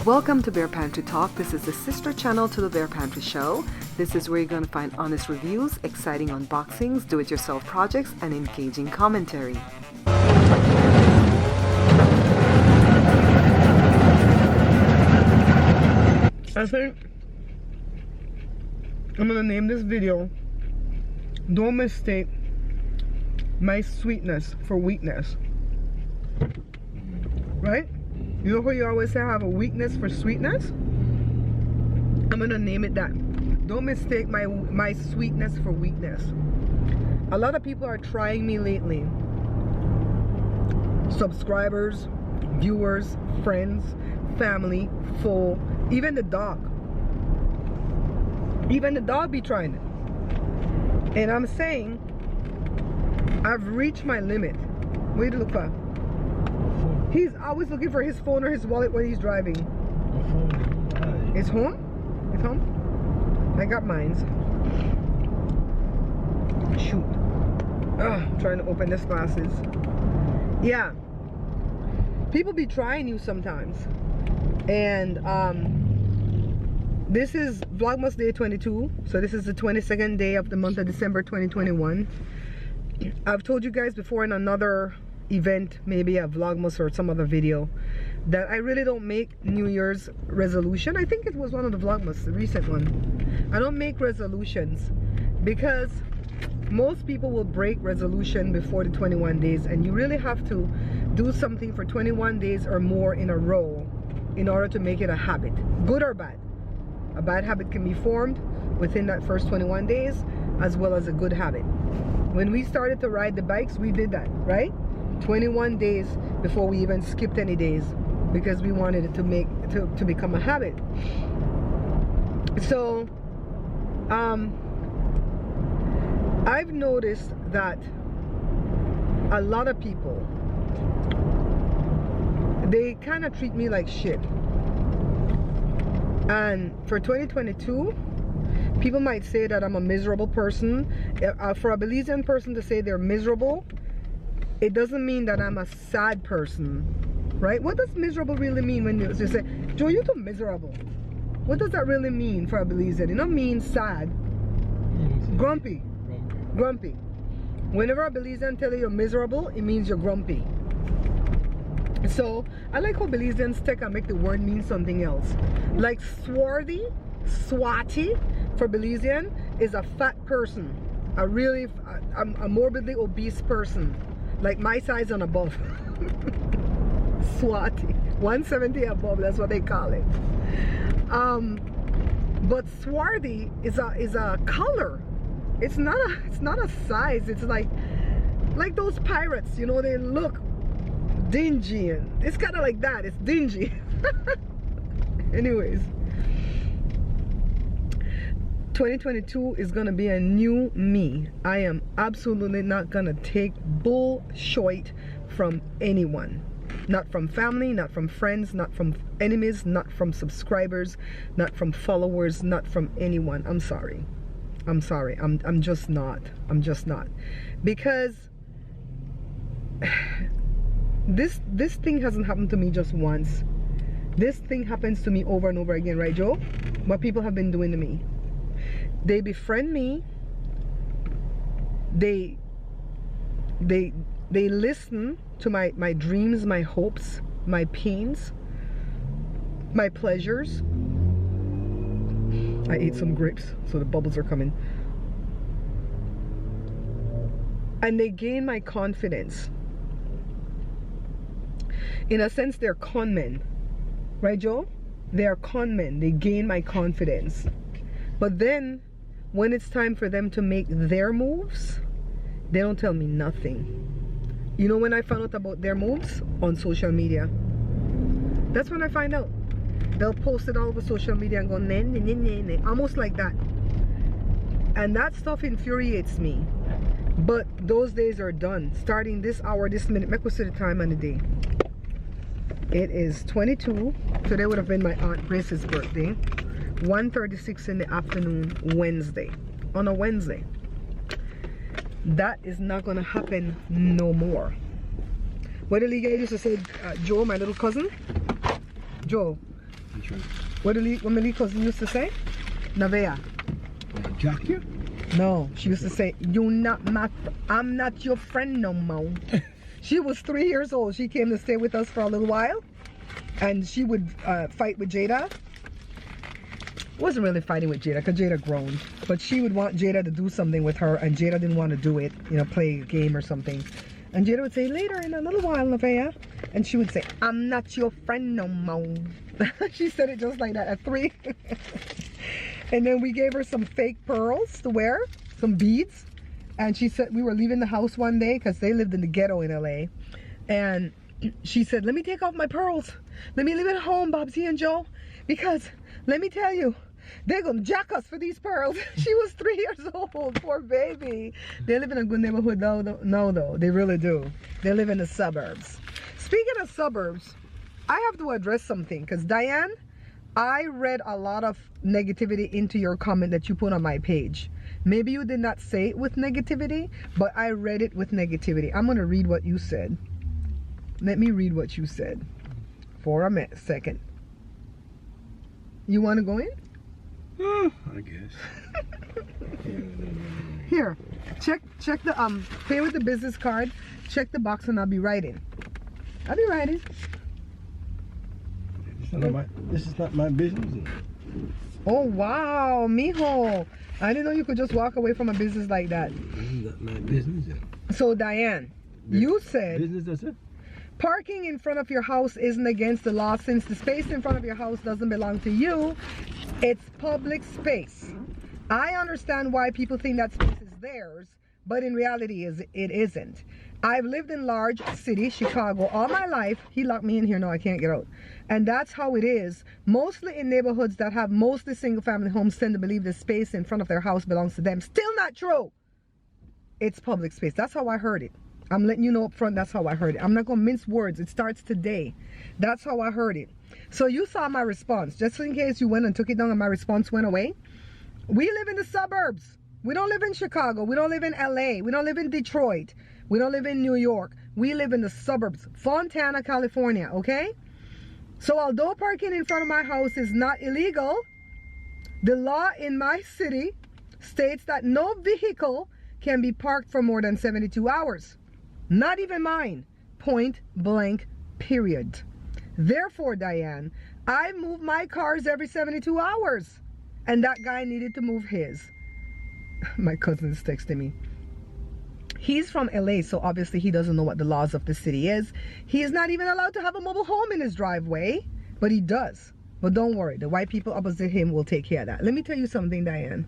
Welcome to Bear Pantry Talk. This is the sister channel to the Bear Pantry Show. This is where you're going to find honest reviews, exciting unboxings, do-it-yourself projects, and engaging commentary. I think I'm going to name this video, "Don't Mistake My Sweetness for Weakness." Right? You know how you always say I have a weakness for sweetness? I'm gonna name it that. Don't mistake my sweetness for weakness. A lot of people are trying me lately. Subscribers, viewers, friends, family, foe, even the dog. Even the dog be trying it. And I'm saying, I've reached my limit. What do you look for? He's always looking for his phone or his wallet when he's driving. It's home? It's home? I got mine. Shoot. I'm trying to open this glasses. Yeah. People be trying you sometimes. And this is Vlogmas day 22. So this is the 22nd day of the month of December 2021. I've told you guys before in another event, maybe a Vlogmas or some other video, that I really don't make New Year's resolution. I think it was one of the Vlogmas, the recent one. I don't make resolutions because most people will break resolution before the 21 days, and you really have to do something for 21 days or more in a row in order to make it a habit, good or bad. A bad habit can be formed within that first 21 days, as well as a good habit. When we started to ride the bikes, we did that, right? 21 days before we even skipped any days, because we wanted it to become a habit. So I've noticed that a lot of people, they kind of treat me like shit. And for 2022, people might say that I'm a miserable person. For a Belizean person to say they're miserable, it doesn't mean that I'm a sad person, right? What does miserable really mean when you say, "Joe, you're too miserable"? What does that really mean for a Belizean? It don't mean sad. Grumpy. Grumpy. Whenever a Belizean tell you you're miserable, it means you're grumpy. So I like how Belizeans take and make the word mean something else. Like swarthy, swati for Belizean is a fat person, a morbidly obese person, like my size and above. Swati, 170 above, that's what they call it. But swarthy is a color. It's not a size. It's like those pirates, you know, they look dingy, and it's kind of like that. It's dingy. Anyways, 2022 is gonna be a new me. I am absolutely not gonna take bullshit from anyone. Not from family, not from friends, not from enemies, not from subscribers, not from followers, not from anyone. I'm sorry. I'm sorry. I'm just not. I'm just not. Because this thing hasn't happened to me just once. This thing happens to me over and over again, right, Joe? What people have been doing to me. They befriend me. They listen to my dreams, my hopes, my pains, my pleasures. I ate some grapes, so the bubbles are coming. And they gain my confidence. In a sense, they're con men. Right, Joe? They are con men. They gain my confidence. But then, when it's time for them to make their moves, they don't tell me nothing. You know when I found out about their moves? On social media. That's when I find out. They'll post it all over social media and go, nah, nah, nah, nah, nah, almost like that. And that stuff infuriates me. But those days are done. Starting this hour, this minute, make us see the time and the day. It is 22. Today would have been my Aunt Grace's birthday. 1:36 in the afternoon, Wednesday. On a Wednesday. That is not gonna happen no more. What did Liga used to say, Joe, my little cousin? Joe, That's right. What Maliko used to say? Navea. Jack you? No, she used to say, I'm not your friend no more. She was 3 years old. She came to stay with us for a little while. And she would fight with Jada. Wasn't really fighting with Jada because Jada grown. But she would want Jada to do something with her and Jada didn't want to do it. You know, play a game or something. And Jada would say, later in a little while, Navea. And she would say, I'm not your friend no more. She said it just like that at 3. And then we gave her some fake pearls to wear, some beads. And she said, we were leaving the house one day because they lived in the ghetto in LA. And she said, let me take off my pearls. Let me leave it at home, Bobsy and Joe. Because let me tell you, they're going to jack us for these pearls. She was 3 years old, poor baby. They live in a good neighborhood though. No, though, they really do. They live in the suburbs. Speaking of suburbs, I have to address something because Diane, I read a lot of negativity into your comment that you put on my page. Maybe you did not say it with negativity, but I read it with negativity. I'm going to read what you said. Let me read what you said for a second. You want to go in? I guess. Here, check the pay with the business card. Check the box and I'll be writing. I'll be writing. This is not my business. Oh wow, mijo. I didn't know you could just walk away from a business like that. This is not my business. So Diane, you said business, that's it. Parking in front of your house isn't against the law since the space in front of your house doesn't belong to you. It's public space. I understand why people think that space is theirs, but in reality it isn't. I've lived in large city, Chicago, all my life. He locked me in here, no, I can't get out. And that's how it is. Mostly in neighborhoods that have mostly single family homes tend to believe the space in front of their house belongs to them. Still not true. It's public space. That's how I heard it. I'm letting you know up front, that's how I heard it. I'm not going to mince words. It starts today. That's how I heard it. So you saw my response. Just in case you went and took it down and my response went away. We live in the suburbs. We don't live in Chicago. We don't live in LA. We don't live in Detroit. We don't live in New York. We live in the suburbs. Fontana, California, okay? So although parking in front of my house is not illegal, the law in my city states that no vehicle can be parked for more than 72 hours. Not even mine. Point blank, period. Therefore, Diane, I move my cars every 72 hours. And that guy needed to move his. My cousin is texting me. He's from LA, so obviously he doesn't know what the laws of the city is. He is not even allowed to have a mobile home in his driveway, but he does. But don't worry, the white people opposite him will take care of that. Let me tell you something, Diane.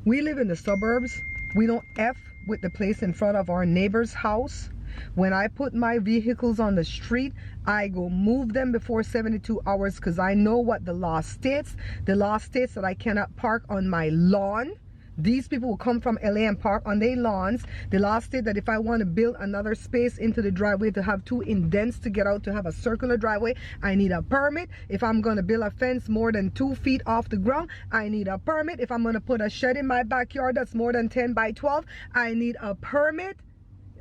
We live in the suburbs. We don't F with the place in front of our neighbor's house. When I put my vehicles on the street, I go move them before 72 hours because I know what the law states. The law states that I cannot park on my lawn. These people will come from LA and park on their lawns. The law states that if I want to build another space into the driveway to have 2 indents to get out to have a circular driveway, I need a permit. If I'm going to build a fence more than 2 feet off the ground, I need a permit. If I'm going to put a shed in my backyard that's more than 10 by 12, I need a permit.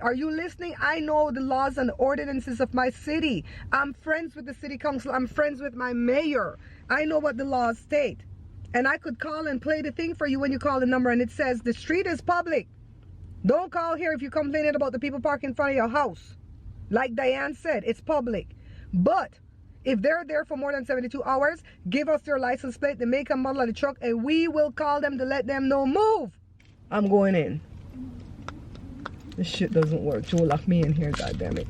Are you listening? I know the laws and ordinances of my city. I'm friends with the city council. I'm friends with my mayor. I know what the laws state. And I could call and play the thing for you when you call the number and it says the street is public. Don't call here if you're complaining about the people parking in front of your house. Like Diane said, it's public. But if they're there for more than 72 hours, give us their license plate, the make and model of the truck, and we will call them to let them know move. I'm going in. This shit doesn't work. Joe locked me in here, goddammit.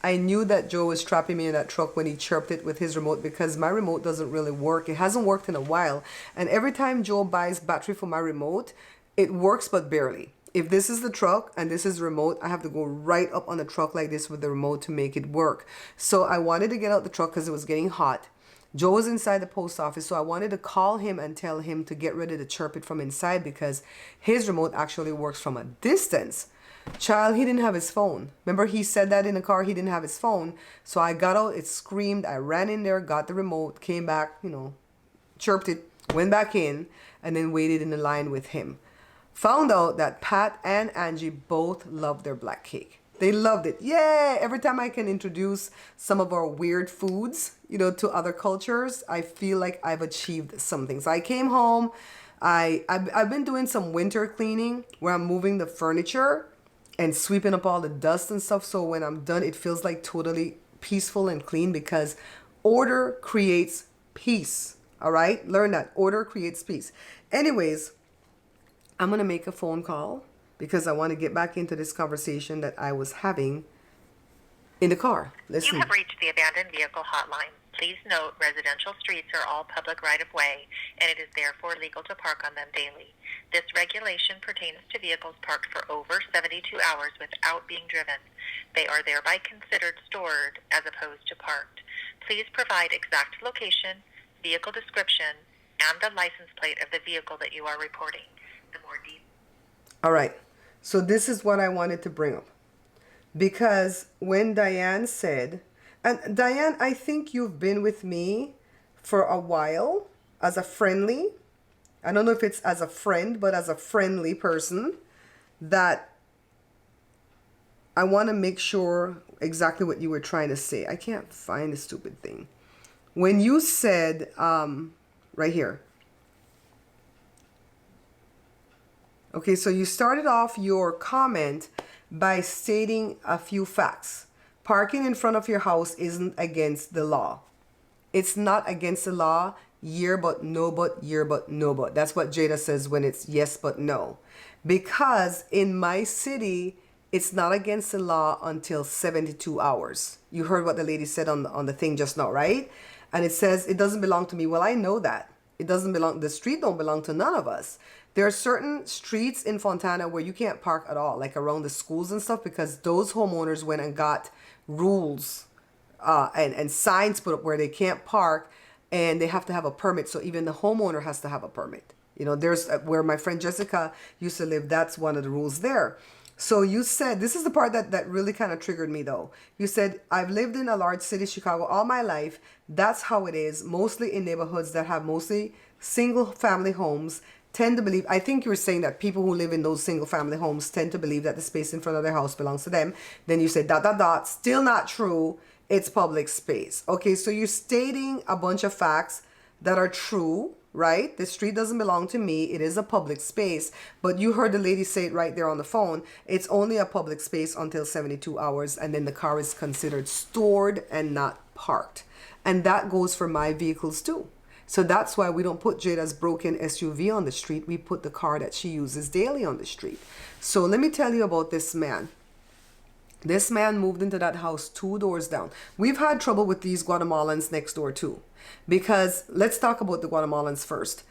I knew that Joe was trapping me in that truck when he chirped it with his remote because my remote doesn't really work. It hasn't worked in a while. And every time Joe buys battery for my remote, it works but barely. If this is the truck and this is the remote, I have to go right up on the truck like this with the remote to make it work. So I wanted to get out the truck because it was getting hot. Joe was inside the post office, so I wanted to call him and tell him to get ready to chirp it from inside because his remote actually works from a distance. Child, he didn't have his phone. Remember he said that in the car, he didn't have his phone. So I got out, it screamed, I ran in there, got the remote, came back, you know, chirped it, went back in, and then waited in the line with him. Found out that Pat and Angie both love their black cake. They loved it. Yeah, every time I can introduce some of our weird foods, you know, to other cultures, I feel like I've achieved something. So I came home. I've been doing some winter cleaning where I'm moving the furniture and sweeping up all the dust and stuff. So when I'm done, it feels like totally peaceful and clean because order creates peace. All right? Learn that. Order creates peace. Anyways, I'm going to make a phone call because I want to get back into this conversation that I was having in the car. Listen. You have reached the abandoned vehicle hotline. Please note residential streets are all public right-of-way, and it is therefore legal to park on them daily. This regulation pertains to vehicles parked for over 72 hours without being driven. They are thereby considered stored as opposed to parked. Please provide exact location, vehicle description, and the license plate of the vehicle that you are reporting. The more deep. All right. So this is what I wanted to bring up. Because when Diane said, and Diane, I think you've been with me for a while as a friendly, I don't know if it's as a friend, but as a friendly person, that I want to make sure exactly what you were trying to say. I can't find the stupid thing. When you said, right here. Okay, so you started off your comment by stating a few facts. Parking in front of your house isn't against the law. It's not against the law. Year but no but, year but no but. That's what Jada says when it's yes but no. Because in my city, it's not against the law until 72 hours. You heard what the lady said on the thing just now, right? And it says it doesn't belong to me. Well, I know that. It doesn't belong, the street don't belong to none of us. There are certain streets in Fontana where you can't park at all, like around the schools and stuff, because those homeowners went and got rules and signs put up where they can't park and they have to have a permit. So even the homeowner has to have a permit. You know, there's where my friend Jessica used to live. That's one of the rules there. So you said, this is the part that really kind of triggered me though. You said, I've lived in a large city, Chicago, all my life. That's how it is, mostly in neighborhoods that have mostly single family homes. Tend to believe, I think you were saying that people who live in those single family homes tend to believe that the space in front of their house belongs to them. Then you said dot, dot, dot, still not true. It's public space. Okay, so you're stating a bunch of facts that are true, right? The street doesn't belong to me. It is a public space. But you heard the lady say it right there on the phone. It's only a public space until 72 hours. And then the car is considered stored and not parked. And that goes for my vehicles too. So that's why we don't put Jada's broken SUV on the street. We put the car that she uses daily on the street. So let me tell you about this man. This man moved into that house 2 doors down. We've had trouble with these Guatemalans next door too. Because let's talk about the Guatemalans first.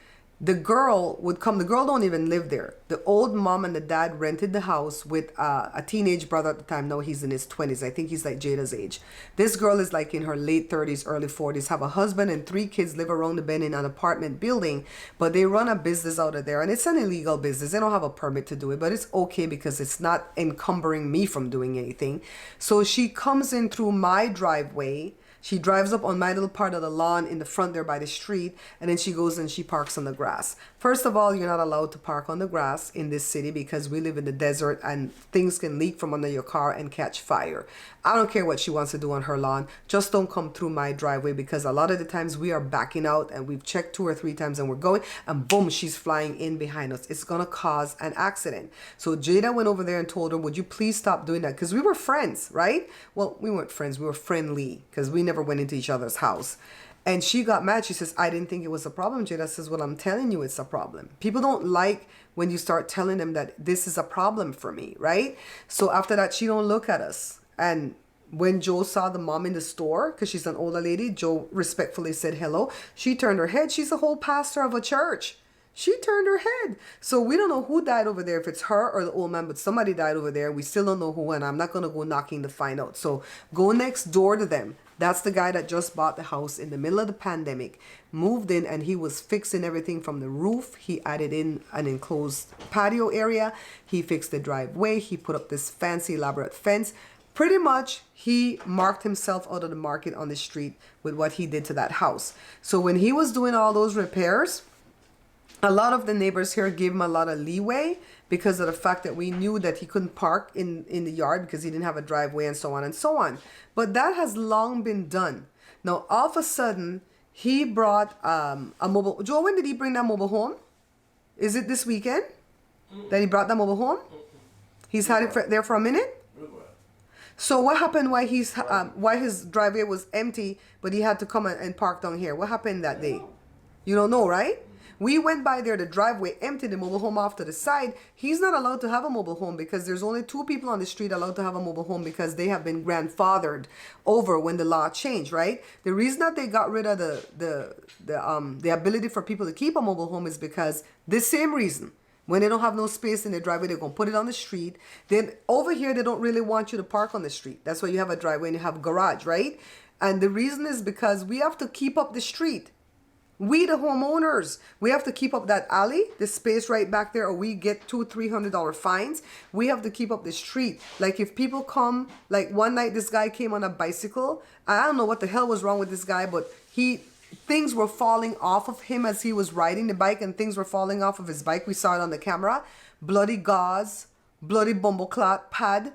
The girl would come. The girl don't even live there. The old mom and the dad rented the house with a teenage brother at the time. Now he's in his 20s. I think he's like Jada's age. This girl is like in her late 30s, early 40s. Have a husband and 3 kids, live around the bend in an apartment building. But they run a business out of there. And it's an illegal business. They don't have a permit to do it. But it's okay because it's not encumbering me from doing anything. So she comes in through my driveway. She drives up on my little part of the lawn in the front there by the street, and then she goes and she parks on the grass. First of all, you're not allowed to park on the grass in this city because we live in the desert and things can leak from under your car and catch fire. I don't care what she wants to do on her lawn. Just don't come through my driveway because a lot of the times we are backing out and we've checked 2 or 3 times and we're going and boom, she's flying in behind us. It's going to cause an accident. So Jada went over there and told her, would you please stop doing that? Because we were friends, right? Well, we weren't friends. We were friendly because we never went into each other's house. And she got mad. She says, I didn't think it was a problem. Jada says, well, I'm telling you it's a problem. People don't like when you start telling them that this is a problem for me, right? So after that, she don't look at us. And when Joe saw the mom in the store, because she's an older lady, Joe respectfully said hello. She turned her head. She's a whole pastor of a church. She turned her head. So we don't know who died over there, if it's her or the old man, but somebody died over there. We still don't know who, and I'm not going to go knocking to find out. So go next door to them. That's the guy that just bought the house in the middle of the pandemic, moved in, and he was fixing everything from the roof. He added in an enclosed patio area. He fixed the driveway. He put up this fancy elaborate fence. Pretty much, he marked himself out of the market on the street with what he did to that house. So when he was doing all those repairs, a lot of the neighbors here gave him a lot of leeway because of the fact that we knew that he couldn't park in the yard because he didn't have a driveway and so on and so on. But that has long been done. Now, all of a sudden, he brought a mobile. Joe, when did he bring that mobile home? Is it this weekend that he brought that mobile home? He's had it there for a minute? So what happened why his driveway was empty, but he had to come and park down here? What happened that day? You don't know, right? We went by there, the driveway empty, the mobile home off to the side. He's not allowed to have a mobile home because there's only 2 people on the street allowed to have a mobile home because they have been grandfathered over when the law changed, right? The reason that they got rid of the ability for people to keep a mobile home is because this same reason. When they don't have no space in their driveway, they're going to put it on the street. Then over here, they don't really want you to park on the street. That's why you have a driveway and you have a garage, right? And the reason is because we have to keep up the street. We, the homeowners, we have to keep up that alley, the space right back there, or we get $200-300 fines. We have to keep up the street. Like if people come, like one night this guy came on a bicycle. I don't know what the hell was wrong with this guy, but things were falling off of him as he was riding the bike, and things were falling off of his bike. We saw it on the camera. Bloody gauze, bloody bumbleclot pad.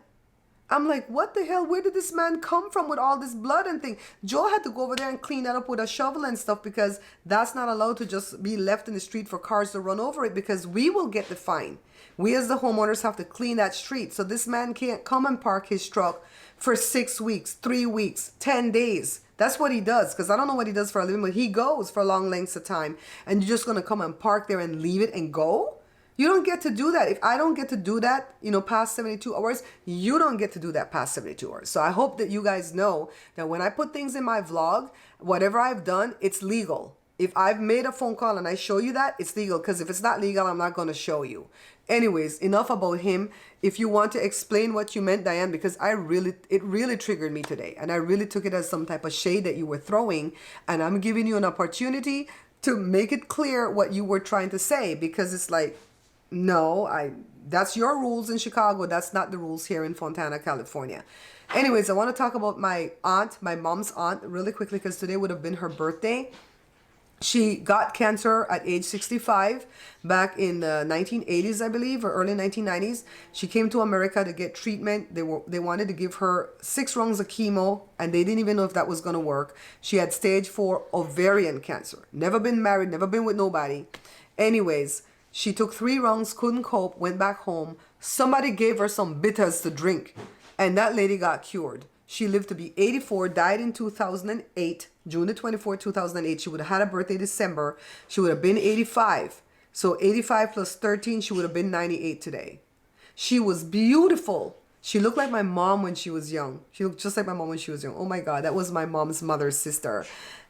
I'm like, what the hell? Where did this man come from with all this blood and thing? Joe had to go over there and clean that up with a shovel and stuff because that's not allowed to just be left in the street for cars to run over it because we will get the fine. We as the homeowners have to clean that street. So this man can't come and park his truck for 6 weeks, 3 weeks, 10 days. That's what he does, because I don't know what he does for a living, but he goes for long lengths of time. And you're just going to come and park there and leave it and go? You don't get to do that. If I don't get to do that, past 72 hours, you don't get to do that past 72 hours. So I hope that you guys know that when I put things in my vlog, whatever I've done, it's legal. If I've made a phone call and I show you that, it's legal. Because if it's not legal, I'm not going to show you. Anyways, enough about him. If you want to explain what you meant, Diane, because it really triggered me today. And I really took it as some type of shade that you were throwing. And I'm giving you an opportunity to make it clear what you were trying to say. Because it's like, no, that's your rules in Chicago. That's not the rules here in Fontana, California. Anyways, I want to talk about my mom's aunt, really quickly, because today would have been her birthday. She got cancer at age 65 back in the 1980s, I believe, or early 1990s. She came to America to get treatment. They wanted to give her 6 rounds of chemo, and they didn't even know if that was going to work. She had stage 4 ovarian cancer. Never been married, never been with nobody. Anyways, she took 3 rounds, couldn't cope, went back home. Somebody gave her some bitters to drink, and that lady got cured. She lived to be 84, died in 2008, June the 24th, 2008. She would have had a birthday December. She would have been 85. So 85 plus 13, she would have been 98 today. She was beautiful. She looked like my mom when she was young. She looked just like my mom when she was young. Oh my God, that was my mom's mother's sister.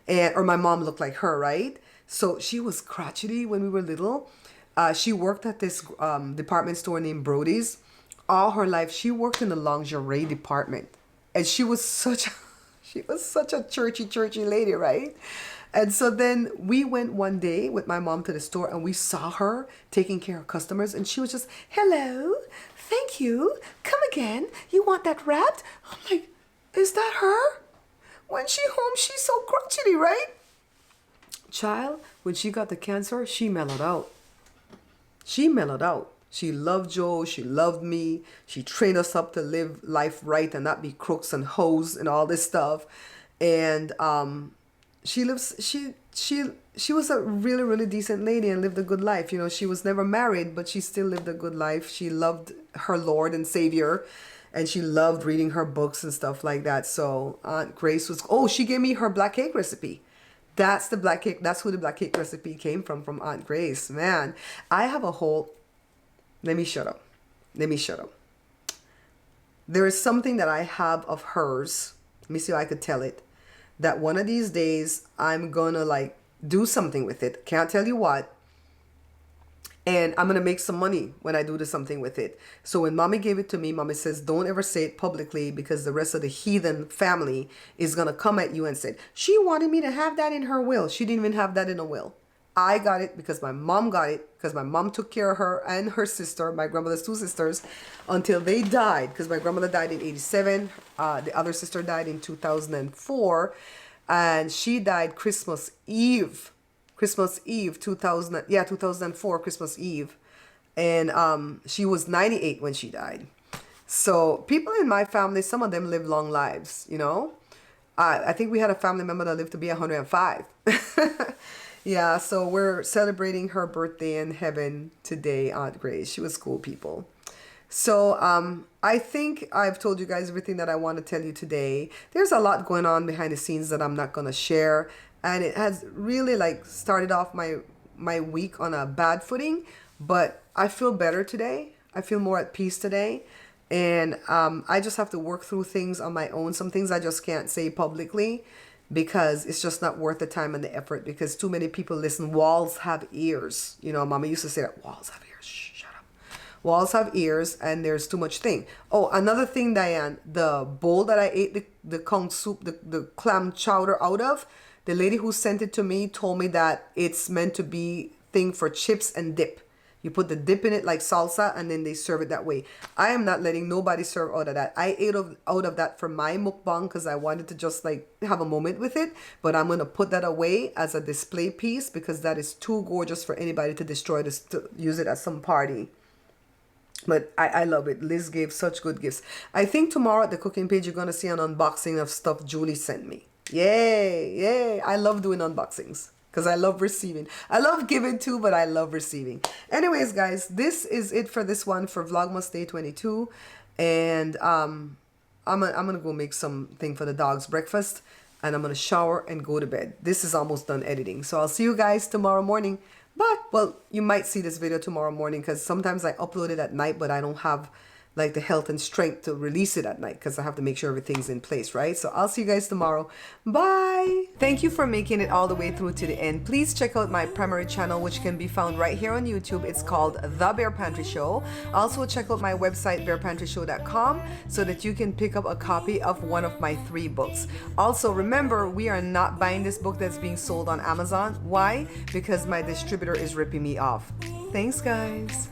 Or my mom looked like her, right? So she was crotchety when we were little. She worked at this department store named Brody's. All her life, she worked in the lingerie department. And she was such a churchy lady, right? And so then we went one day with my mom to the store and we saw her taking care of customers. And she was just, hello, thank you, come again. You want that wrapped? I'm like, is that her? When she home, she's so crotchety, right? Child, when she got the cancer, she mellowed out. She mellowed out. She loved Joe. She loved me. She trained us up to live life right and not be crooks and hoes and all this stuff. And she was a really, really decent lady and lived a good life. She was never married, but she still lived a good life. She loved her Lord and Savior, and she loved reading her books and stuff like that. So Aunt Grace she gave me her black cake recipe. That's the black cake. That's who the black cake recipe came from Aunt Grace. Man, I have a whole... Let me shut up. There is something that I have of hers. Let me see if I could tell it. That one of these days, I'm going to do something with it. Can't tell you what. And I'm going to make some money when I do something with it. So when Mommy gave it to me, Mommy says, don't ever say it publicly because the rest of the heathen family is going to come at you and say, she wanted me to have that in her will. She didn't even have that in a will. I got it because my mom got it, because my mom took care of her and her sister, my grandmother's 2 sisters, until they died. Because my grandmother died in 87. The other sister died in 2004. And she died Christmas Eve. Christmas Eve 2004 Christmas Eve, and she was 98 when she died. So people in my family, some of them live long lives, you know. I think we had a family member that lived to be 105. Yeah, so we're celebrating her birthday in heaven today, Aunt Grace. She was cool, people. So I think I've told you guys everything that I want to tell you today. There's a lot going on behind the scenes that I'm not going to share. And it has really like started off my week on a bad footing. But I feel better today. I feel more at peace today. And I just have to work through things on my own. Some things I just can't say publicly, because it's just not worth the time and the effort, because too many people listen. Walls have ears. You know, Mama used to say that, walls have ears. Shh, shut up. Walls have ears, and there's too much thing. Oh, another thing, Diane, the bowl that I ate the conch soup, the clam chowder out of, the lady who sent it to me told me that it's meant to be thing for chips and dip. You put the dip in it like salsa, and then they serve it that way. I am not letting nobody serve out of that. I ate out of that for my mukbang because I wanted to just like have a moment with it. But I'm going to put that away as a display piece, because that is too gorgeous for anybody to destroy, to use it at some party. But I love it. Liz gave such good gifts. I think tomorrow at the cooking page, you're going to see an unboxing of stuff Julie sent me. Yay, yay. I love doing unboxings, because I love receiving. I love giving too, but I love receiving. Anyways, guys, this is it for this one for Vlogmas Day 22. And I'm gonna go make something for the dogs breakfast, and I'm gonna shower and go to bed. This is almost done editing. So I'll see you guys tomorrow morning. But, well, you might see this video tomorrow morning, because sometimes I upload it at night, but I don't have like the health and strength to release it at night, because I have to make sure everything's in place, right? So I'll see you guys tomorrow. Bye. Thank you for making it all the way through to the end. Please check out my primary channel, which can be found right here on YouTube. It's called The Bear Pantry Show. Also check out my website, barepantryshow.com, so that you can pick up a copy of one of my 3 books. Also, remember, we are not buying this book that's being sold on Amazon. Why? Because my distributor is ripping me off. Thanks, guys.